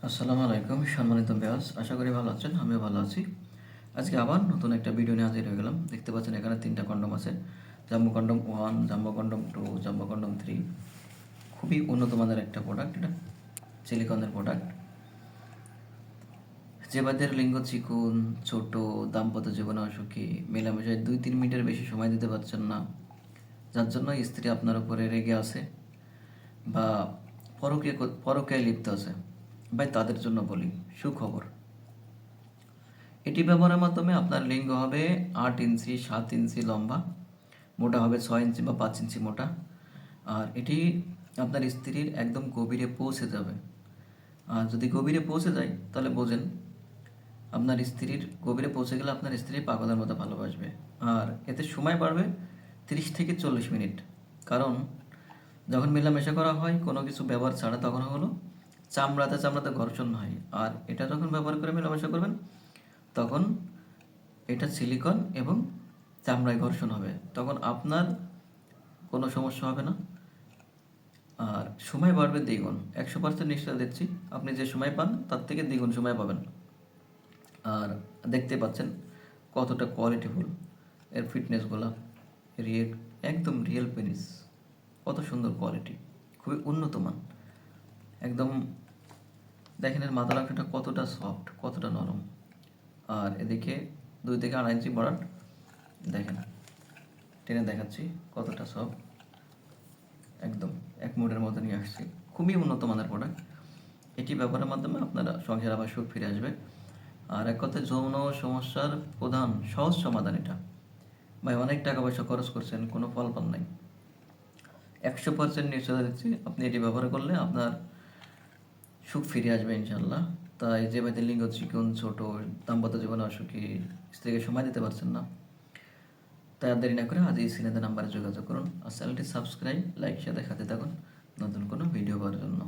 আসসালামু আলাইকুম সম্মানিত ভিউয়ার্স, আশা করি ভালো আছেন। আমিও ভালো আছি। আজকে আবার নতুন একটা ভিডিও নিয়ে হাজির হয়ে গেলাম। দেখতে পাচ্ছেন এখানে 3টা কন্ডম আছে। Jumbo condom 1, jumbo condom 2, jumbo condom 3। খুবই উন্নত মানের একটা প্রোডাক্ট এটা, সিলিকনের প্রোডাক্ট। যে বাদের লিঙ্গ চিকন, ছোট, দাম্পত্য জীবনে অসুখী, মেলামেশায় 2-3 মিনিটের বেশি সময় দিতে পারছেন না, যার জন্য স্ত্রী আপনার উপরে রেগে আছে বা পরকীয়ায় লিপ্ত আছে, ভাই তাদের জন্য বলি সুখবর। এটি ব্যবহারের মাধ্যমে আপনার লিঙ্গ হবে 8 ইঞ্চি 7 ইঞ্চি লম্বা, মোটা হবে 6 ইঞ্চি বা 5 ইঞ্চি মোটা। আর এটি আপনার স্ত্রীর একদম গভীরে পৌঁছে যাবে। আর যদি গভীরে পৌঁছে যায় তাহলে বোঝেন আপনার স্ত্রীর গভীরে পৌঁছে গেলে আপনার স্ত্রী পাগলের মতো ভালোবাসবে। আর এতে সময় বাড়বে 30 থেকে 40 মিনিট। কারণ যখন মেলামেশা করা হয় কোনো কিছু ব্যবহার ছাড়া, তখন হলো চামড়াতে চামড়াতে ঘর্ষণ হয়। আর এটা যখন ব্যবহার করে মেলামেশা করবেন, তখন এটা সিলিকন এবং চামড়ায় ঘর্ষণ হবে, তখন আপনার কোনো সমস্যা হবে না। আর সময় বাড়বে দ্বিগুণ, 100% নিশ্চয় দিচ্ছি। আপনি যে সময় পান তার থেকে দ্বিগুণ সময় পাবেন। আর দেখতে পাচ্ছেন কতটা কোয়ালিটিফুল এর ফিটনেসগুলো, রিয়েল, একদম রিয়েল পেনিস, কত সুন্দর কোয়ালিটি, খুবই উন্নত মান। একদম দেখেন এর মাথার অংশটা কতটা সফট, কতটা নরম। আর এদিকে 2 থেকে 2.5 ইঞ্চি বরাট, দেখেন টেনে দেখাচ্ছি কতটা সফট, একদম এক মুডের মতো নিয়ে আসছি। খুবই উন্নত মানের প্রোডাক্ট। এটি ব্যবহারের মাধ্যমে আপনারা সংসার আবার সুখ ফিরে আসবে। আর এক কথায় যৌন সমস্যার প্রধান সহজ সমাধান এটা। ভাই অনেক টাকা পয়সা খরচ করছেন, কোনো ফল পান নাই, 100% নিশ্চয়তা দিচ্ছি আপনি এটি ব্যবহার করলে আপনার সুখ ফিরে আসবে ইনশাল্লাহ। তাই যে ভাইদের লিঙ্গ চিকন, ছোট, দাম্পত্য জীবনে অসুখী, স্ত্রীকে সময় দিতে পারছেন না, তাই আর দেরি না করে আজই স্ক্রিনে নাম্বারে যোগাযোগ করুন। আর চ্যানেলটি সাবস্ক্রাইব, লাইক, সাথে থাকুন নতুন কোনো ভিডিও পাওয়ার জন্য।